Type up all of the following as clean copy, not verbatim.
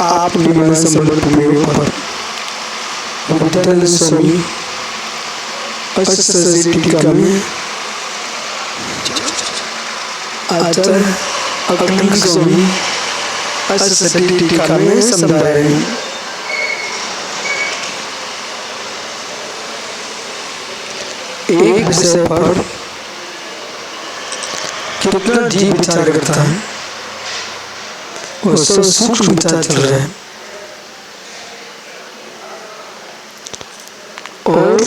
आप निमन समर्थ में पर विद्यानंद स्वामी अष्टसरी टीका में आचार्य अक्लिंग स्वामी अष्टसरी टीका में समझा रहे हैं। एक विषय पर कितना जीव विचार करता है और सब सूक्ष्म विचार चल रहे हैं और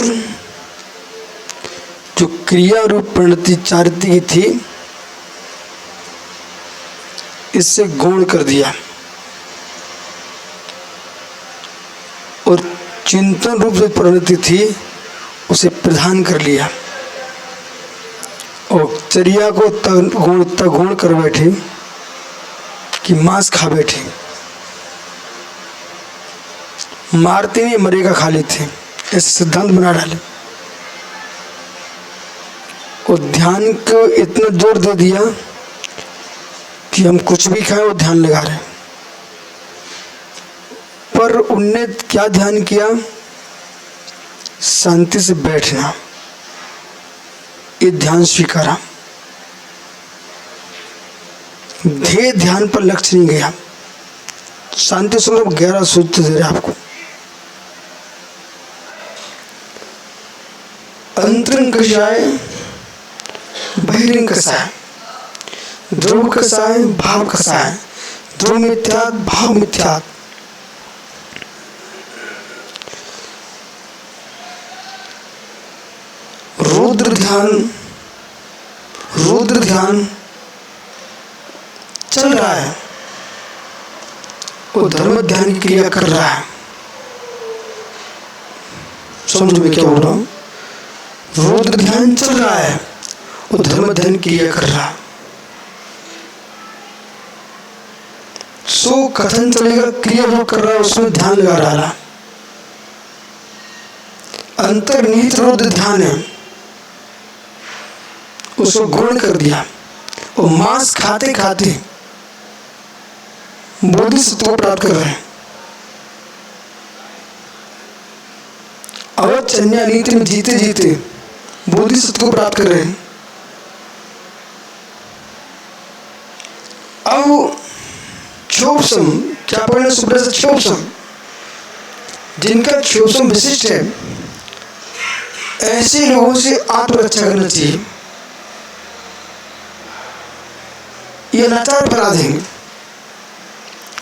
जो क्रिया रूप परिणति चारित्रिक की थी इससे गौण कर दिया और चिंतन रूप से परिणति थी उसे प्रधान कर लिया और चर्या को तगुण कर बैठे कि मांस खा बैठे, मारते नहीं मरेगा खा लेते, ऐसे सिद्धांत बना डाले और ध्यान को इतना जोर दे दिया कि हम कुछ भी खाएं वो ध्यान लगा रहे। पर उनने क्या ध्यान किया? शांति से बैठना, ये ध्यान स्वीकारा। ध्येय ध्यान पर लक्ष्य नहीं गया, शांति स्वरूप गहरा सोचते दे रहे आपको। अंतरंग कषाय बहिरंग कषाय, ध्रुव कषाय भाव कषाय, ध्रुव मिथ्यात् भाव मिथ्यात्। रुद्र ध्यान चल रहा है, वो धर्म ध्यान की क्रिया कर रहा है। समझ में क्या बोल रहा हूं? रुद्र ध्यान चल रहा है, वो धर्म ध्यान की क्रिया कर रहा है। सो कथन चलेगा, क्रिया वो कर रहा है, उसमें ध्यान लगा रहा है। अंतर्निहित रुद्र ध्यान है, उसको गौण कर दिया और मांस खाते खाते बोधिसत्व को प्राप्त कर रहे हैं। अवचन्या नीति में जीते जीते बोधिसत्व को प्राप्त कर रहे हैं। अब क्षोभसम क्या पढ़ना? सुब्रत क्षोभसम, जिनका क्षोभसम विशिष्ट है, ऐसे लोगों से आत्मरक्षा करना चाहिए। ये नाचार अपराध है।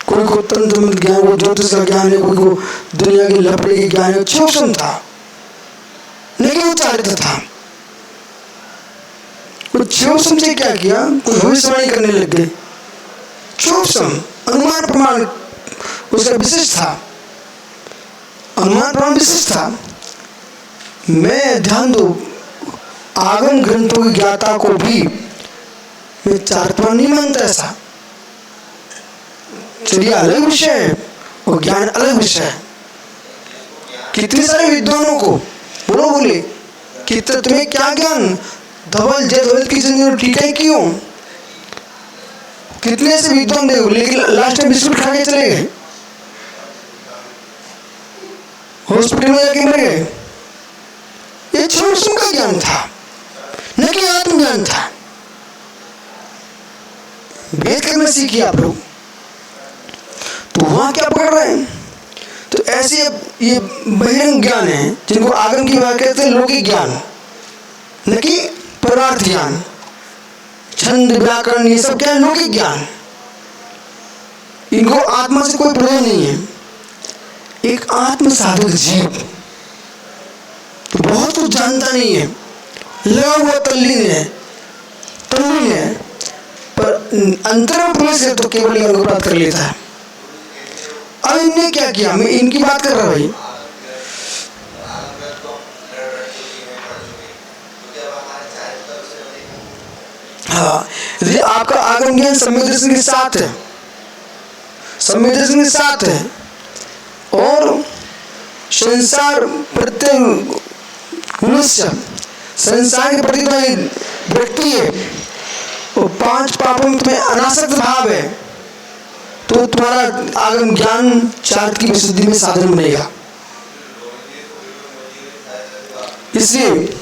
कोई को तंत्र मंत्र ज्ञान, वो ज्योतिष का ज्ञान है, कोई को दुनिया के लफड़े के ज्ञान है। क्षोभसम था, लेकिन वो चारित्र था। वो क्षोभसम से क्या किया? कोई भविष्यवाणी करने लग गए। क्षोभसम अनुमान प्रमाण उसका विशिष्ट था, अनुमान प्रमाण विशिष्ट था। मैं ध्यान दो, आगम ग्रंथों की ज्ञाता को भी मैं चारित्र नहीं मानता। ऐसा चलिए अलग विषय है और ज्ञान अलग विषय है। कितने सारे विद्वानों को बोले कितने, तुम्हें क्या ज्ञान? धवल जय की जिंदगी टीका ही क्यों? कितने ऐसे विद्वान देखो, लेकिन लास्ट में बिस्कुट खा के चले गए, हॉस्पिटल में जाके मर गए। ये क्षोभसम का ज्ञान था, न कि आत्मज्ञान था। भेद करना सीखिए आप लोग। तो वहां क्या पकड़ रहे हैं? तो ऐसे ये बहिरंग ज्ञान है, जिनको आगम की बात कहते हैं लौकिक ज्ञान, न कि परमार्थ ज्ञान। छंद व्याकरण ये सब क्या है? लौकिक ज्ञान। इनको आत्मा से कोई प्रयोजन नहीं है। एक आत्म साधक जीव तो बहुत कुछ जानता नहीं है, लगा हुआ तल्लीन है, तल्लीन है, पर अंतर में प्रवेश है तो केवल ज्ञान को प्राप्त कर लेता है। अब इनने क्या किया? मैं इनकी बात कर रहा हूं भाई। हाँ, यदि आपका आगम ज्ञान सम्यक दर्शन के साथ है, सम्यक दर्शन के साथ है और संसार प्रत्यय संसार के प्रति व्यक्ति है और 5 पापों में तुम्हें अनासक्त भाव है, तो तुम्हारा आगम ज्ञान चारित्र की विशुद्धि में साधन बनेगा। इसलिए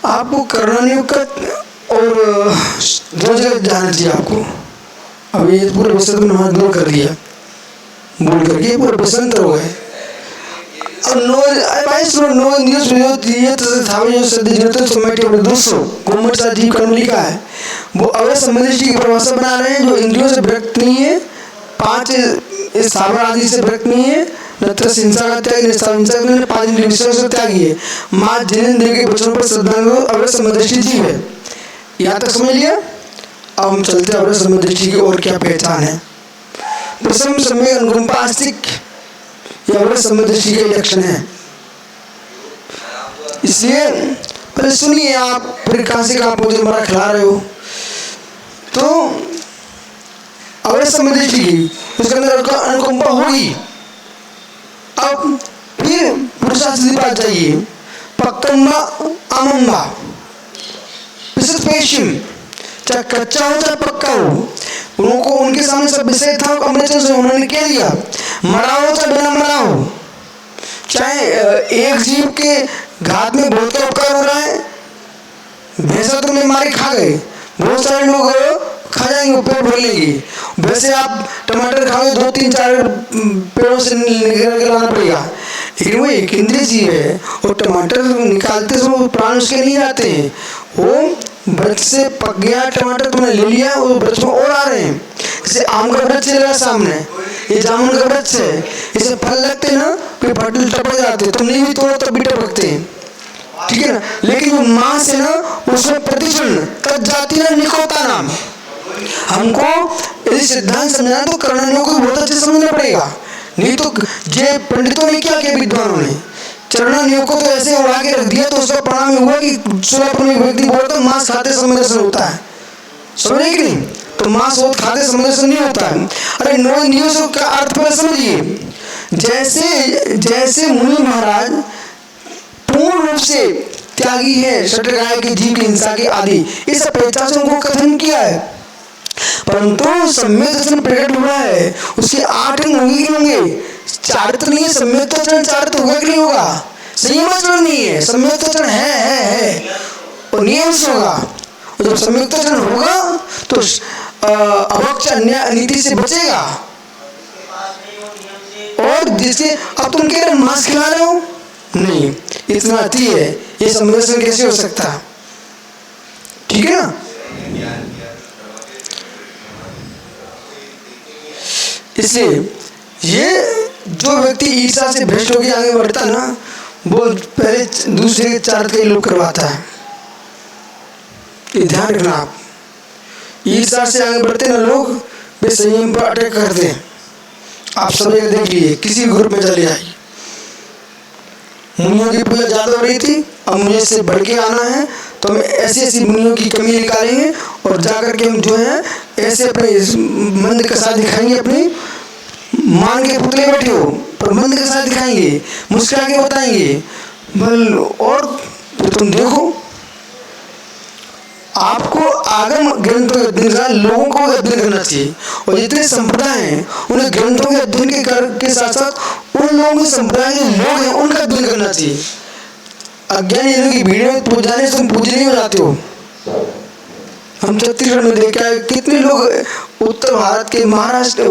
आपको कर्णनियोग का और दो जगह जाना चाहिए आपको। अब ये पूरे विषय में हमारा दूर कर दिया बोल करके पूरे बसंत हो गए। और नो न्यूज़ ये तो था जो सदी जो सोमेटिव दोस्तों गोमट सा जीव कर्म लिखा है वो अवय संबंधी की परिभाषा बना रहे हैं जो इंद्रियों से विरक्त नहीं है, 5 स्थावर आदि से विरक्त नहीं है, नत्र हिंसा का त्याग निष्ठा 5 इंद्रिय विषयों से त्यागी है, माँ जिनेंद्रिय के वचनों पर श्रद्धांग अवय संबंधी जीव है। यहाँ तक समझ लिया। अब हम चलते अवय संबंधी की और क्या पहचान है। प्रथम समय अनुकंपा आस्तिक ये अवय संबंधी के लक्षण है। इसलिए पहले सुनिए आप, फिर कहाँ से कहाँ पहुंचे हमारा खिला रहे हो। तो अवय संबंधी की उसके अंदर अनुकंपा होगी। अब फिर पुरुषार्थी बात चाहिए पक्कम्बा आमंबा पेशिम, चाहे कच्चा हो चाहे पक्का हो, उनको उनके सामने सब विषय था अमृत से उन्होंने कह दिया। मरा हो चाहे बिना मरा हो, चाहे एक जीव के घात में बहुत का उपकार हो रहा है, भैंसा तो बीमारी खा गए, बहुत सारे लोग खा जाएंगे, पेट भर लेंगे। वैसे आप टमाटर खाओगे 2 3 4 पेड़ों से निकाल के लाना पड़ेगा, लेकिन वो एक इंद्रिय जीव है और टमाटर निकालते समय प्राण उसके नहीं आते हैं। वो वृक्ष से पक गया टमाटर तुमने ले लिया, वो वृक्ष में और आ रहे हैं। जैसे आम का वृक्ष लगा सामने, ये जामुन का वृक्ष है, इसे फल लगते ना फिर फल टपक जाते, तुम नहीं भी तोड़ो तब भी टपकते हैं, ठीक है ना। लेकिन वो मांस है ना उसमें प्रतिचूर्ण तब जाती ना निकोता नाम। हमको यदि सिद्धांत समझना तो कर्णनियों को बहुत अच्छे समझना पड़ेगा, नहीं तो जे पंडितों ने क्या किया विद्वानों ने चरणनियों को तो ऐसे उड़ा के रख दिया तो उसका परिणाम हुआ कि सुलभ में व्यक्ति बोलता है मांस खाते समय दर्शन होता है, समझे कि नहीं। तो मांस वो खाते समय दर्शन नहीं होता है। अरे नो न्यूज का अर्थ पर समझिए, जैसे जैसे मुनि महाराज पूर्ण रूप से त्यागी है षटगाय के जीव की हिंसा के आदि इस अपेक्षा से उनको कथन किया है, परंतु सम्यक दर्शन प्रकट हुआ है उसके 8 अंग होंगे कि होंगे, चारित्र नहीं है। सम्यक दर्शन चारित्र होगा कि नहीं होगा, संयमाचरण नहीं है, सम्यक दर्शन है और नियम से होगा। और जब सम्यक दर्शन होगा तो अवक्ष अन्य नीति से बचेगा। और जिसके अब तुम कह रहे मांस खिला रहे हो, नहीं इतना अति है, ये सम्यक दर्शन कैसे हो सकता, ठीक है ना। इसलिए ये जो व्यक्ति ईर्षा से भ्रष्ट होकर आगे बढ़ता ना वो पहले दूसरे के चारित्र के लोग करवाता है, ये ध्यान रखना आप। ईर्षा से आगे बढ़ते ना लोग वे संयम पर अटैक करते हैं। आप सब देख लीजिए, किसी ग्रुप में चले जाइए, मुनियों की पूजा ज्यादा हो रही थी, अब मुझे इससे बढ़ के आना है तो हम ऐसी ऐसी मुनियों की कमी निकालेंगे और जाकर के हम जो है ऐसे अपने मंदिर का साथ दिखाएंगे, अपनी मान के पुतले बैठे हो पर मंदिर के साथ दिखाएंगे, मुस्कुरा के बताएंगे बल। और तुम देखो आपको आगम ग्रंथों के अध्ययन लोगों को अध्ययन करना चाहिए, और जितने संप्रदाय हैं उन्हें ग्रंथों के अध्ययन के साथ साथ उन लोगों के संप्रदाय के लोग हैं उनका अध्ययन करना चाहिए। अज्ञानी लोगों की भीड़ में पूछ जाने से तुम पूजनीय हो जाते हो। हम छत्तीसगढ़ में देखा है कितने लोग उत्तर भारत के महाराष्ट्र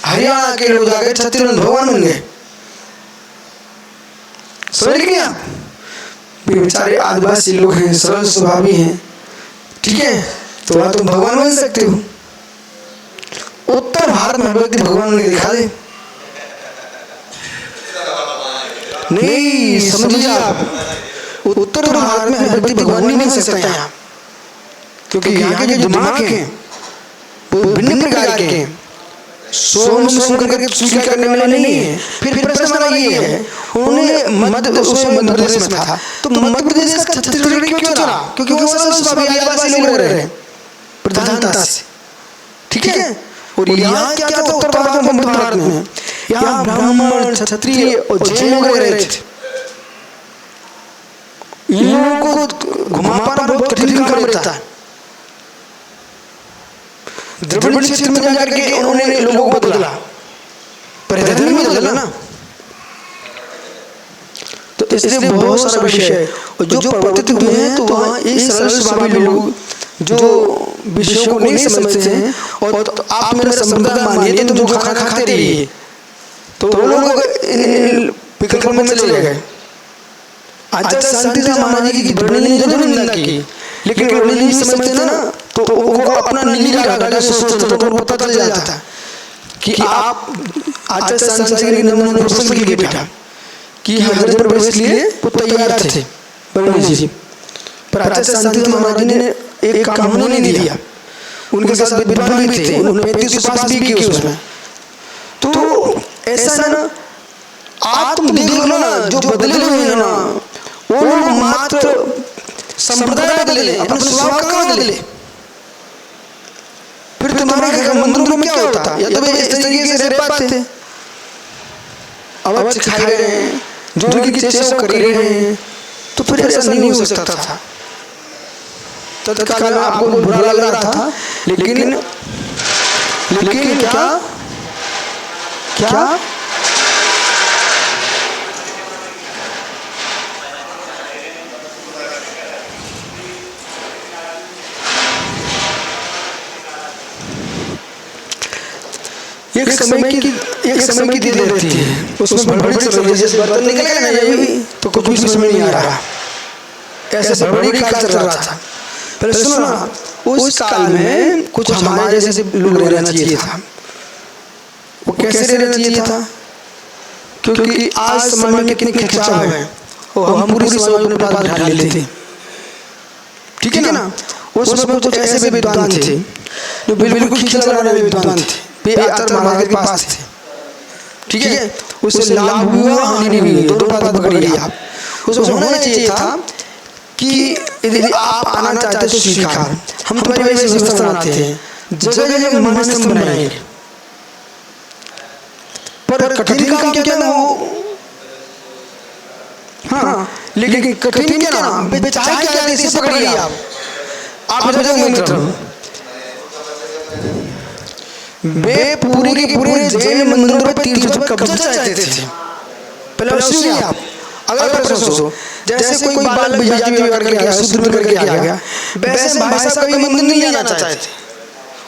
हरियाणा के लोग जाकर छत्तीसगढ़ में भगवान बन गए, समझ गए आप। बेचारे आदिवासी लोग हैं, सरल स्वभावी हैं, ठीक है, थोड़ा तुम भगवान बन सकते हो। उत्तर भारत में व्यक्ति भगवान बन के दिखा दे, नहीं समझिए आप। उत्तर भारत में व्यक्ति भगवान नहीं बन सकता यहाँ, क्योंकि यहाँ के जो दिमाग हैं वो भिन्न प्रकार के हैं, सोम करके स्वीकार करने वाले नहीं है। फिर प्रश्न हमारा ये है, उन्होंने मध्य प्रदेश में था तो मध्य प्रदेश का छत्तीसगढ़ क्यों चुना, क्योंकि वो आदिवासी लोग रह रहे हैं प्रधानता से, ठीक है। और यहाँ क्या था उत्तर भारत में, मध्य भारत में यहाँ ब्राह्मण क्षत्रिय और जैन लोग रह रहे थे। इन लोगों को बड़े क्षेत्र में जाकर के उन्होंने लोगों को बदला, पर हृदय में बदला ना। तो इसलिए बहुत सारा विषय जो प्रवर्तित हुए हैं, तो वहाँ एक सरल स्वभावी लोग जो विषयों को नहीं समझते हैं, और तो आप मेरा संप्रदाय मानिए, तुम जो खाना खाते रहिए, तो वो लोग इन विकल्पों में चले गए। आचार्य शांति से महाराज जी की वर्णन जरूर निंदा की, लेकिन वो नहीं समझते ना, तो उनको अपना निजी लगा के सोचते, तो उनको पता चल जाता था कि आप आचार्य शांति के नमूने प्रश्न के लिए बैठा कि हर जन प्रवेश लिए वो तैयार थे वर्णन जी, पर आचार्य शांति महाराज ने एक काम होने नहीं दिया। उनके साथ विद्वान भी थे, उन्होंने 35 उपास भी किए उसमें। तो ऐसा ना आप तुम देख लो ना, जो बदले हुए हैं ना, वो लोग मात्र संप्रदाय बदले, अपने स्वभाव का बदले। फिर तुम्हारे मंदिरों में क्या होता, या तो वे इस तरीके से रह पाते, अवच खाए रहे हैं, जो उनकी चेष्टा कर रहे हैं, तो फिर ऐसा नहीं हो सकता था। तत्काल आपको बुरा लग रहा था, लेकिन क्या क्या एक समय की देर थी, उसमें बड़ी बड़ी जैसे बर्तन निकले ना, ये भी तो कुछ भी समझ नहीं आ रहा, ऐसे बड़ी काल चल रहा था। पर सुनो ना, उस काल में कुछ हमारे जैसे लोग रहना चाहिए था। वो कैसे रहना चाहिए था? क्योंकि आज समय में कितने खिंचाव है, और हम पूरी समाज अपने पास ढाल लेते, ठीक है ना। उस समय कुछ ऐसे विद्वान थे जो बिल्कुल खींच लगाने में विद्वान थे, बेअतर महाराज के पास थे, ठीक है। उससे लाभ हुआ, हानि हुई, दोनों बात पकड़ी आप। उसमें होना चाहिए था कि यदि आप आना चाहते तो स्वीकार, हम तुम्हारी वजह से व्यवस्था बनाते हैं, जगह जगह मानस्तंभ बनाएंगे। पर कठिन काम क्या ना वो, हाँ, लेकिन कठिन क्या ना, चाहे क्या इसे पकड़िए आप जाओगे मित्र। वे पूरे के पूरे जैन मंदिरों पर तीर्थों पर कब्जा चाहते थे। पहले सुनिए आप, अगर प्रश्न सोचो, जैसे कोई बालक विजाति में करके गया, शूद्र में करके आ गया, वैसे भाई साहब कभी मंदिर नहीं जाना चाहते थे,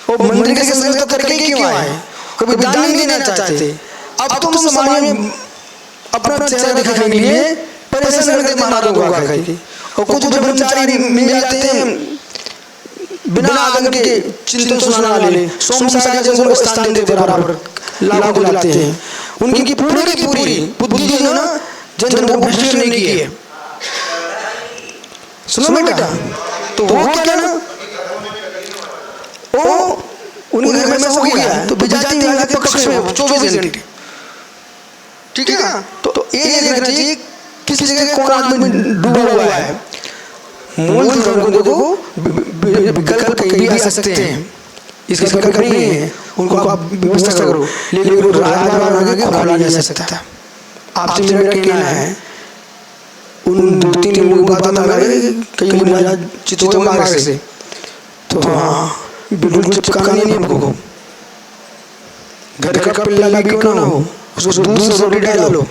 वो मंदिर के संग करके क्यों आए, कभी दान नहीं देना चाहते। अब तुम समाज में अपना चेहरा दिखाने के लिए परेशान करते महाराजों को आकर, और कुछ ब्रह्मचारी मिल जाते हैं बिना आगम के चिंतन सुनाने वाले, सोमसागर जैसे को स्थान देते बराबर लागू दिलाते हैं। उनकी पूरी की पूरी बुद्धि जो ना जन को भ्रष्ट नहीं की है। सुनो बेटा, तो वो क्या ना, वो उनके घर में ऐसा हो गया है, तो विजाति विभाग के पक्ष में 24 घंटे, ठीक है ना। तो ये देखना चाहिए किस जगह कौन आदमी डूबा हुआ है। मूल धर्म को देखो, विकल्प कहीं भी आ सकते हैं, इसका विकल्प नहीं है, उनको आप व्यवस्था करो, लेकिन वो राजभवन आगे खोला नहीं जा सकता। आपसे मेरा कहना है, उन 2-3 लोग बात में कई महाराज चितौड़ मार्ग से, तो हाँ बिल्कुल चिपकाना नहीं हमको। घर का पिल्ला भी क्यों ना हो, उसको दूध से रोटी डालो,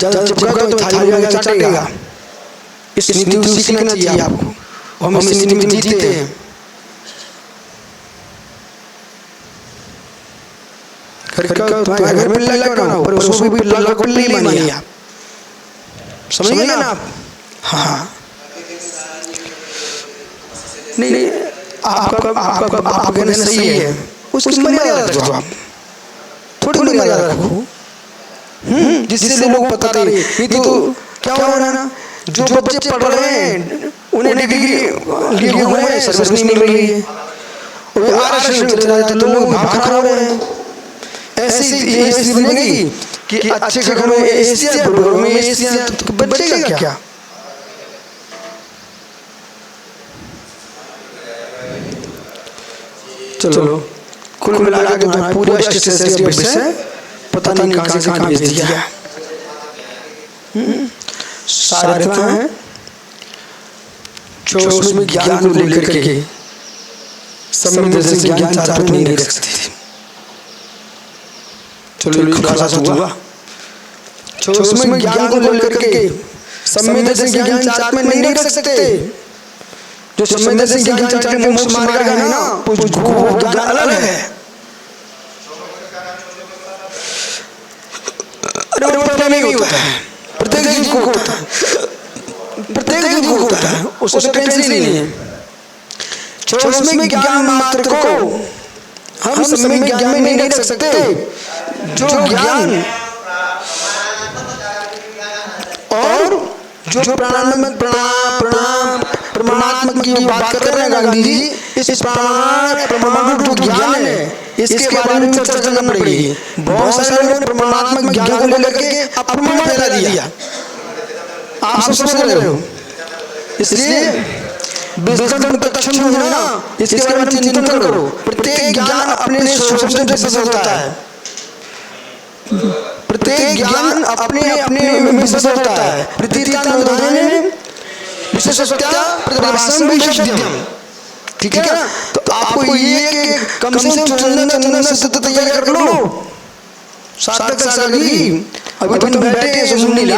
जब चिपका तो थाली में चाटेगा। इस नीति को सीखना चाहिए आपको, हम इस नीति में जीते हैं। घर में पिल्ला क्यों ना हो, पर उसको भी पिल्ला को पिल्ला ही मानिए आप, समझिए ना आप। हाँ नहीं, आपका कहना सही है, उसकी मर्यादा रखो आप, थोड़ी मर्यादा रखो, जिससे लोग पता रहे। नहीं तो क्या हो रहा है ना, जो बच्चे पढ़ रहे हैं उन्हें डिग्री लिए हुए हैं, सर्विस नहीं मिल रही है, और आरक्षण चले जाते तो लोग भाग खा रहे हैं। ऐसी स्थिति बनेगी कि अच्छे घरों में एसी है, बुरे घरों में एसी है, तो बचेगा क्या? चलो कुल मिला के तुम्हारा पूरा विषय पता नहीं कहाँ से कहाँ भेज दिया। सारथना है जो उसमें ज्ञान को लेकर के सम्मिलित जैसे ज्ञान चार्ट में नहीं रख सकती थी। चलो ये खुलासा हुआ। जो उसमें ज्ञान को लेकर के सम्मिलित जैसे ज्ञान चार्ट में नहीं रख सकते। जो सम्मिलित जैसे ज्ञान चार्ट में मोक्ष मार्ग है ना, वो ज्ञान अलग है। अरे वो प्रमेय होता है, प्रत्येक जीव को होता है, प्रत्येक जीव को होता है, उससे टेंशन नहीं है। जो उसमें ज्ञान मात्र को हम सम्यक ज्ञान में नहीं रख सकते। जो ज्ञान और जो परमात्मा की बात कर रहे हैं गांधी जी, इस परमाणु जो ज्ञान है इसके बारे में चर्चा करना पड़ेगी। बहुत सारे लोगों ने परमात्मा ज्ञान को लेकर के अपमान फैला दिया, आप सब समझ रहे हो। इसलिए विजडम तत्क्षण जो है ना, इसके बारे में चिंतन करो। प्रत्येक ज्ञान अपने स्वरूप से विशेष होता है। प्रत्येक ज्ञान अपने अपने में विशेष होता है। प्रतीतानुदानेन विशेषतया प्रतिभासं वैशिष्ट्यम। ठीक है ना? तो आपको ये कि कम से कम चंदन से तैयार कर लो। सार्थक सागर जी, अभी तुम बैठे सुनने लो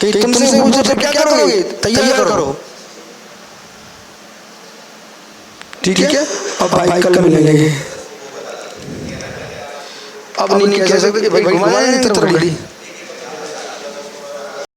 कि तुमसे पूछो तो क्या करोगे? तैयार करो। ठीक है? अब भाई कल मिलेंगे। अब नहीं कह सकते कि भाई घुमाया नहीं तो बड़ी